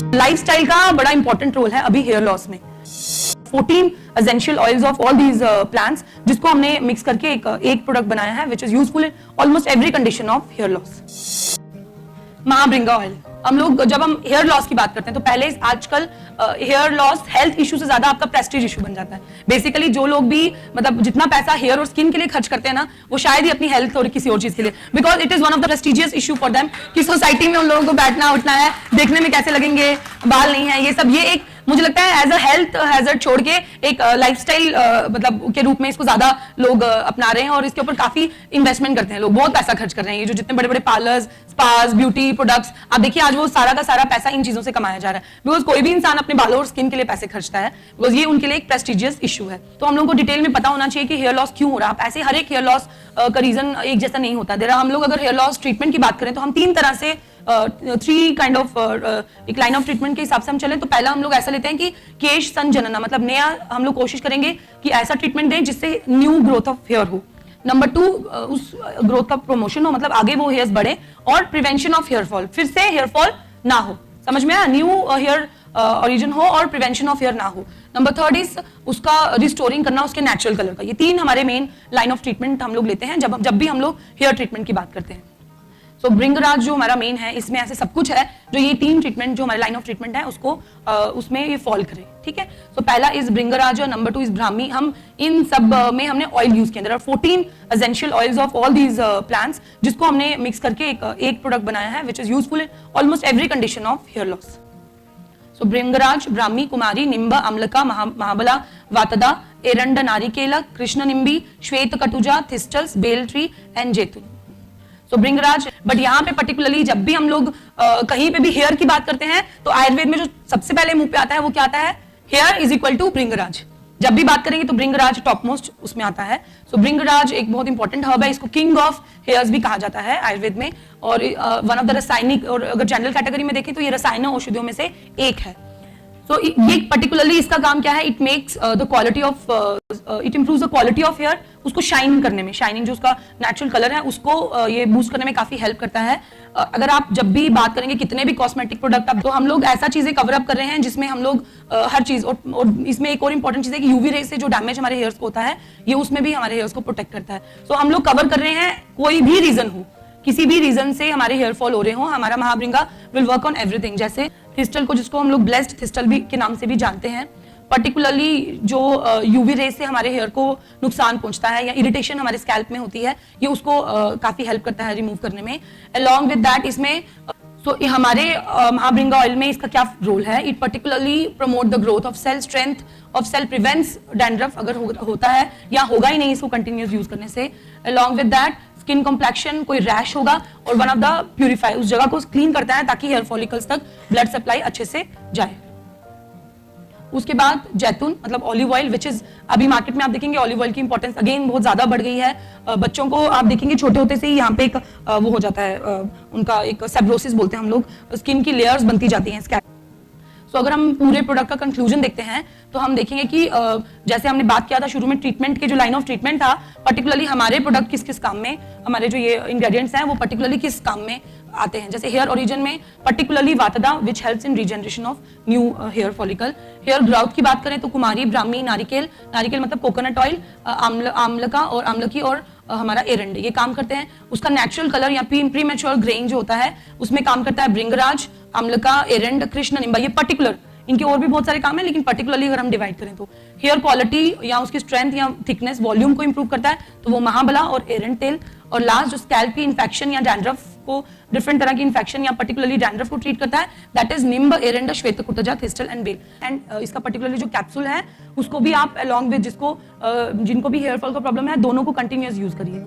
Lifestyle का बड़ा important role है अभी हेयर लॉस में। 14 essential oils of all these plants जिसको हमने मिक्स करके एक प्रोडक्ट बनाया है which is useful in almost every condition of hair loss. Mahabhringa oil, हम लोग जब हम हेयर लॉस की बात करते हैं तो पहले आजकल हेयर लॉस हेल्थ इशू से ज्यादा आपका प्रेस्टीज इशू बन जाता है। बेसिकली जो लोग भी मतलब जितना पैसा हेयर और स्किन के लिए खर्च करते हैं ना, वो शायद ही अपनी हेल्थ और किसी और चीज के लिए, because it is one of the prestigious issue for them कि सोसाइटी में उन लोगों को बैठना उठना है, देखने में कैसे लगेंगे, बाल नहीं है, ये सब, ये एक मुझे लगता है एज अ हेल्थ हैजर्ड छोड़ के एक लाइफस्टाइल मतलब के रूप में इसको ज्यादा लोग अपना रहे हैं और इसके ऊपर काफी इन्वेस्टमेंट करते हैं लोग, बहुत पैसा खर्च कर रहे हैं। ये जो जितने बड़े बड़े पार्लर्स, स्पास, ब्यूटी प्रोडक्ट्स, आप देखिए आज वो सारा का सारा पैसा इन चीजों से कमाया जा रहा है। बिकॉज कोई भी इंसान अपने बालों और स्किन के लिए पैसे खर्चता है, बिकॉज ये उनके लिए एक प्रेस्टिजियस इशू है। तो हम लोगों को डिटेल में पता होना चाहिए कि हेयर लॉस क्यों हो रहा है। ऐसे हर एक हेयर लॉस का रीजन एक जैसा नहीं होता। हम लोग अगर हेयर लॉस ट्रीटमेंट की बात करें तो हम 3 तरह से 3 काइंड ऑफ एक लाइन ऑफ ट्रीटमेंट के हिसाब से हम चलें तो पहला हम लोग ऐसा लेते हैं कि केश संजनना, मतलब नया हम लोग कोशिश करेंगे कि ऐसा ट्रीटमेंट दें जिससे न्यू ग्रोथ ऑफ हेयर हो। नंबर 2 उस ग्रोथ का प्रमोशन हो, मतलब आगे वो हेयर्स बढ़े, और प्रिवेंशन ऑफ हेयर फॉल, फिर से हेयर फॉल ना हो। समझ में आया? न्यू हेयर ओरिजिन हो और प्रिवेंशन ऑफ हेयर ना हो। नंबर 3 इज उसका रिस्टोरिंग करना उसके नेचुरल कलर का। ये 3 हमारे मेन लाइन ऑफ ट्रीटमेंट हम लोग लेते हैं जब भी हम लोग हेयर ट्रीटमेंट की बात करते हैं। तो भृंगराज जो हमारा मेन है, इसमें ऐसे सब कुछ है जो ये 3 ट्रीटमेंट जो हमारे लाइन ऑफ ट्रीटमेंट है उसको उसमें ये फॉल करे। ठीक है, तो पहला इज भृंगराज और नंबर 2 इज ब्राह्मी। हम इन सब में हमने ऑयल यूज किया। There are 14 essential oils of all these plants जिसको हमने मिक्स करके एक प्रोडक्ट बनाया है which is useful in almost every condition of hair loss. So Bhringraj, Brahmi, Kumari, Nimb, Amlaka, Mahabala, Vatada, Erand, Narikela, Krishna Nimbi, Shweta Katuja, thistles, bael tree and जैतून। सो भृंगराज, बट यहाँ पे पर्टिकुलरली जब भी हम लोग कहीं पे भी हेयर की बात करते हैं तो आयुर्वेद में जो सबसे पहले मुंह पे आता है वो क्या आता है? हेयर इज इक्वल टू भृंगराज। जब भी बात करेंगे तो भृंगराज टॉप मोस्ट उसमें आता है। सो भृंगराज एक बहुत इंपॉर्टेंट हर्ब है, इसको किंग ऑफ हेयर्स भी कहा जाता है आयुर्वेद में, और वन ऑफ द रासायनिक, और अगर जनरल कैटेगरी में देखें तो ये रसायन औषधियों में से एक है। So, ये पर्टिकुलरली इसका काम क्या है? It makes the quality of it improves the quality of hair, उसको शाइन करने में, शाइनिंग जो उसका नेचुरल कलर है उसको ये बूस्ट करने में काफी हेल्प करता है। अगर आप जब भी बात करेंगे कितने भी कॉस्मेटिक प्रोडक्ट आप, तो हम लोग ऐसा चीजें कवर अप कर रहे हैं जिसमें हम लोग हर चीज, और इसमें एक और इंपॉर्टेंट चीज है कि यूवी रे से जो डैमेज हमारे हेयर्स को होता है ये उसमें भी हमारे हेयर्स को प्रोटेक्ट करता है। सो हम लोग कवर कर रहे हैं, कोई भी रीजन हो, किसी भी रीजन से हमारे हेयर फॉल हो रहे हो, हमारा महाभृंगा विल वर्क ऑन एवरीथिंग। जैसे थिस्टल को, जिसको हम लोग ब्लेस्ड थिस्टल भी के नाम से भी जानते हैं, पर्टिकुलरली जो यूवी रेस से हमारे हेयर को नुकसान पहुंचता है या इरिटेशन हमारे स्कैल्प में होती है, ये उसको काफी हेल्प करता है रिमूव करने में। अलॉन्ग विद दैट इसमें हमारे महाभृंगा ऑयल में इसका क्या रोल है? It particularly promote the growth of cell strength of cell, prevents dandruff अगर होता है या होगा ही नहीं इसको कंटिन्यूस यूज करने से। Along with that skin complexion, कोई रैश होगा, और वन ऑफ द प्यूरिफाई, उस जगह को क्लीन करता है ताकि हेयर फॉलिकल्स तक ब्लड सप्लाई अच्छे से जाए। उसके बाद जैतून मतलब ऑलिव ऑयल, विच इज अभी मार्केट में आप देखेंगे ऑलिव ऑयल की इंपॉर्टेंस अगेन बहुत ज्यादा बढ़ गई है। बच्चों को आप देखेंगे छोटे होते से ही यहाँ पे एक वो हो जाता है, उनका एक सेब्रोसिस बोलते हैं हम लोग, स्किन की लेयर्स बनती जाती हैं स्कैल्प। तो अगर हम पूरे प्रोडक्ट का कंक्लूजन देखते हैं तो हम देखेंगे कि जैसे हमने बात किया था शुरू में ट्रीटमेंट के जो लाइन ऑफ ट्रीटमेंट था, पर्टिकुलरली हमारे प्रोडक्ट किस किस काम में, हमारे जो ये इंग्रेडिएंट्स हैं वो पर्टिकुलरली किस काम में आते हैं। जैसे हेयर ओरिजिन में particularly Vatada which helps in regeneration of new hair follicle. Hair growth की बात करें तो कुमारी, ब्राह्मी, नारिकेल, नारिकेल मतलब कोकोनट ऑयल, आम्लका और आम्लकी और हमारा एरंड, ये काम करते हैं। उसका नेचुरल कलर या प्रीमेच्योर ग्रेइंग जो होता है उसमें काम करता है भृंगराज, आम्लका, एरंड, कृष्ण निम्बा। ये पर्टिकुलर, इनके और भी बहुत सारे काम है लेकिन पर्टिकुलरली अगर हम डिवाइड करें तो हेयर क्वालिटी या उसकी स्ट्रेंथ या थिकनेस, वॉल्यूम को इंप्रूव करता है तो वो महाबला और एरंड तेल। और लास्ट जो स्कैल्प की इन्फेक्शन या डैंड्रफ को, डिफरेंट तरह की इन्फेक्शन या पर्टिकुलरली डैंड्रफ को ट्रीट करता है, that is Nimb, Erand, Shwetakutaja, thistle and bael. And इसका पर्टिकुलरली जो कैप्सूल है उसको भी आप अलॉन्ग विद जिनको भी हेयर फॉल का प्रॉब्लम है दोनों को कंटिन्यूअस यूज करिए।